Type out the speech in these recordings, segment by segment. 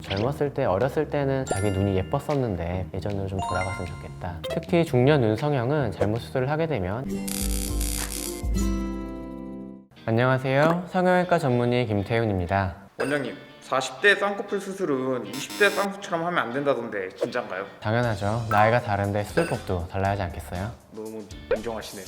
젊었을 때 어렸을 때는 자기 눈이 예뻤었는데 예전으로 좀 돌아갔으면 좋겠다. 특히 중년 눈 성형은 잘못 수술을 하게 되면 안녕하세요, 성형외과 전문의 김태훈입니다. 원장님, 40대 쌍꺼풀 수술은 20대 쌍수처럼 하면 안 된다던데 진짠가요? 당연하죠. 나이가 다른데 수술법도 달라야 하지 않겠어요? 너무 냉정하시네요.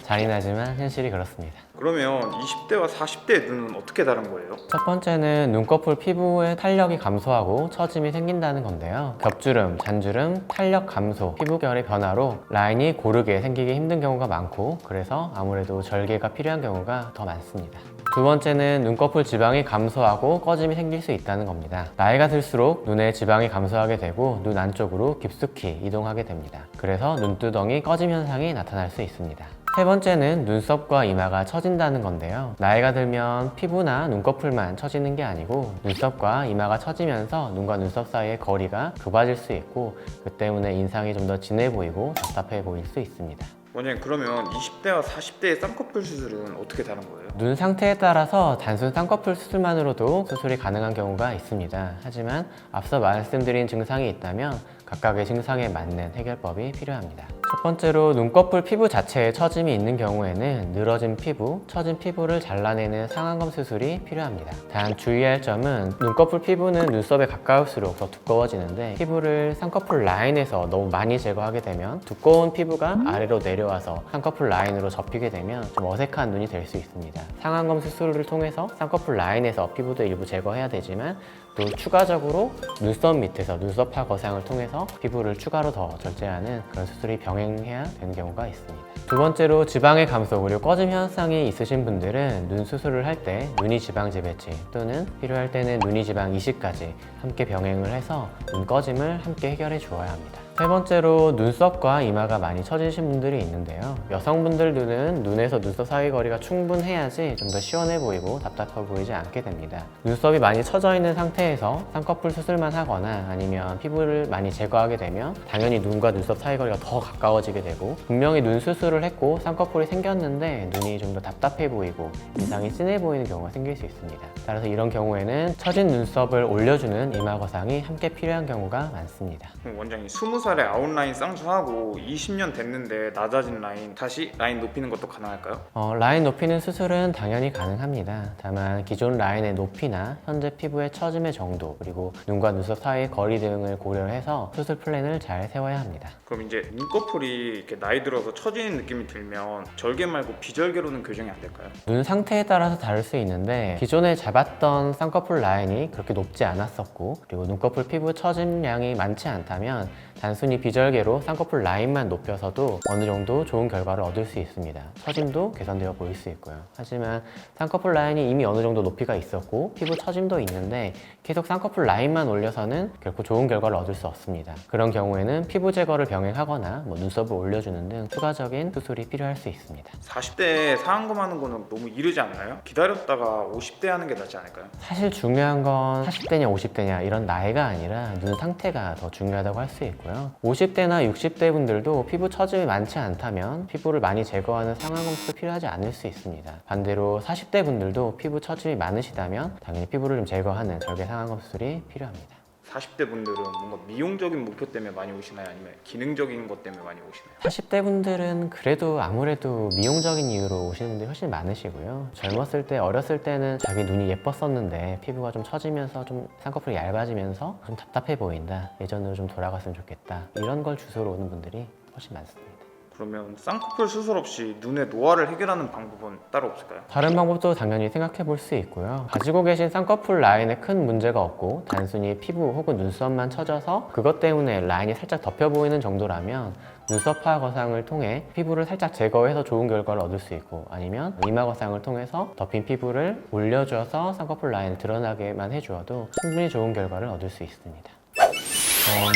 잔인하지만 현실이 그렇습니다. 그러면 20대와 40대의 눈은 어떻게 다른 거예요? 첫 번째는 눈꺼풀 피부의 탄력이 감소하고 처짐이 생긴다는 건데요. 겹주름, 잔주름, 탄력 감소, 피부결의 변화로 라인이 고르게 생기기 힘든 경우가 많고, 그래서 아무래도 절개가 필요한 경우가 더 많습니다. 두 번째는 눈꺼풀 지방이 감소하고 꺼짐이 생길 수 있다는 겁니다. 나이가 들수록 눈의 지방이 감소하게 되고 눈 안쪽으로 깊숙이 이동하게 됩니다. 그래서 눈두덩이 꺼짐 현상이 나타날 수 있습니다. 세 번째는 눈썹과 이마가 처진다는 건데요. 나이가 들면 피부나 눈꺼풀만 처지는 게 아니고 눈썹과 이마가 처지면서 눈과 눈썹 사이의 거리가 좁아질 수 있고, 그 때문에 인상이 좀 더 진해 보이고 답답해 보일 수 있습니다. 원장님, 그러면 20대와 40대의 쌍꺼풀 수술은 어떻게 다른 거예요? 눈 상태에 따라서 단순 쌍꺼풀 수술만으로도 수술이 가능한 경우가 있습니다. 하지만 앞서 말씀드린 증상이 있다면 각각의 증상에 맞는 해결법이 필요합니다. 첫 번째로 눈꺼풀 피부 자체에 처짐이 있는 경우에는 늘어진 피부, 처진 피부를 잘라내는 상안검 수술이 필요합니다. 단 주의할 점은 눈꺼풀 피부는 눈썹에 가까울수록 더 두꺼워지는데, 피부를 쌍꺼풀 라인에서 너무 많이 제거하게 되면 두꺼운 피부가 아래로 내려와서 쌍꺼풀 라인으로 접히게 되면 좀 어색한 눈이 될 수 있습니다. 상안검 수술을 통해서 쌍꺼풀 라인에서 피부도 일부 제거해야 되지만, 또 추가적으로 눈썹 밑에서 눈썹화 거상을 통해서 피부를 추가로 더 절제하는 그런 수술이 병행해야 되는 경우가 있습니다. 두 번째로 지방의 감소 그리고 꺼짐 현상이 있으신 분들은 눈 수술을 할 때 눈이 지방 재배치 또는 필요할 때는 눈이 지방 이식까지 함께 병행을 해서 눈 꺼짐을 함께 해결해 주어야 합니다. 세 번째로 눈썹과 이마가 많이 처지신 분들이 있는데요. 여성분들 눈에서 눈썹 사이 거리가 충분해야지 좀 더 시원해 보이고 답답해 보이지 않게 됩니다. 눈썹이 많이 처져 있는 상태에서 쌍꺼풀 수술만 하거나 아니면 피부를 많이 제거하게 되면 당연히 눈과 눈썹 사이 거리가 더 가까워지게 되고, 분명히 눈 수술을 했고 쌍꺼풀이 생겼는데 눈이 좀 더 답답해 보이고 인상이 진해 보이는 경우가 생길 수 있습니다. 따라서 이런 경우에는 처진 눈썹을 올려주는 이마 거상이 함께 필요한 경우가 많습니다. 그럼 원장님, 20살에 아웃라인 쌍수하고 20년 됐는데 낮아진 라인 다시 라인 높이는 것도 가능할까요? 라인 높이는 수술은 당연히 가능합니다. 다만 기존 라인의 높이나 현재 피부의 처짐의 정도, 그리고 눈과 눈썹 사이의 거리 등을 고려해서 수술 플랜을 잘 세워야 합니다. 그럼 이제 눈꺼풀이 이렇게 나이 들어서 처지는 느낌이 들면 절개 말고 비절개로는 교정이 안 될까요? 눈 상태에 따라서 다를 수 있는데, 기존에 잡았던 쌍꺼풀 라인이 그렇게 높지 않았었고 그리고 눈꺼풀 피부 처짐량이 많지 않다면 단순히 비절개로 쌍꺼풀 라인만 높여서도 어느 정도 좋은 결과를 얻을 수 있습니다. 처짐도 개선되어 보일 수 있고요. 하지만 쌍꺼풀 라인이 이미 어느 정도 높이가 있었고 피부 처짐도 있는데 계속 쌍꺼풀 라인만 올려서는 결코 좋은 결과를 얻을 수 없습니다. 그런 경우에는 피부 제거를 병행하거나 눈썹을 올려주는 등 추가적인 수술이 필요할 수 있습니다. 40대에 상안검 하는 거는 너무 이르지 않나요? 기다렸다가 50대 하는 게 낫지 않을까요? 사실 중요한 건 40대냐 50대냐 이런 나이가 아니라 눈 상태가 더 중요하다고 할 수 있고요. 50대나 60대 분들도 피부 처짐이 많지 않다면 피부를 많이 제거하는 상안검 수술이 필요하지 않을 수 있습니다. 반대로 40대 분들도 피부 처짐이 많으시다면 당연히 피부를 좀 제거하는 절개 상안검 수술이 필요합니다. 40대 분들은 뭔가 미용적인 목표 때문에 많이 오시나요? 아니면 기능적인 것 때문에 많이 오시나요? 40대 분들은 그래도 아무래도 미용적인 이유로 오시는 분들이 훨씬 많으시고요. 젊었을 때 어렸을 때는 자기 눈이 예뻤었는데 피부가 좀 처지면서 좀 쌍꺼풀이 얇아지면서 좀 답답해 보인다, 예전으로 좀 돌아갔으면 좋겠다, 이런 걸 주소로 오는 분들이 훨씬 많습니다. 그러면 쌍꺼풀 수술 없이 눈의 노화를 해결하는 방법은 따로 없을까요? 다른 방법도 당연히 생각해 볼 수 있고요. 가지고 계신 쌍꺼풀 라인에 큰 문제가 없고 단순히 피부 혹은 눈썹만 처져서 그것 때문에 라인이 살짝 덮여 보이는 정도라면 눈썹화 거상을 통해 피부를 살짝 제거해서 좋은 결과를 얻을 수 있고, 아니면 이마 거상을 통해서 덮인 피부를 올려줘서 쌍꺼풀 라인을 드러나게만 해주어도 충분히 좋은 결과를 얻을 수 있습니다.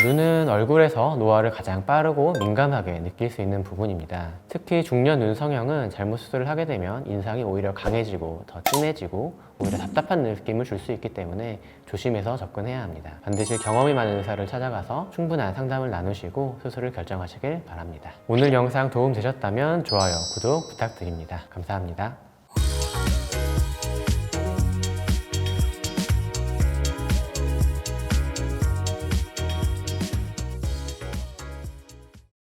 눈은 얼굴에서 노화를 가장 빠르고 민감하게 느낄 수 있는 부분입니다. 특히 중년 눈 성형은 잘못 수술을 하게 되면 인상이 오히려 강해지고 더 진해지고 오히려 답답한 느낌을 줄 수 있기 때문에 조심해서 접근해야 합니다. 반드시 경험이 많은 의사를 찾아가서 충분한 상담을 나누시고 수술을 결정하시길 바랍니다. 오늘 영상 도움 되셨다면 좋아요, 구독 부탁드립니다. 감사합니다.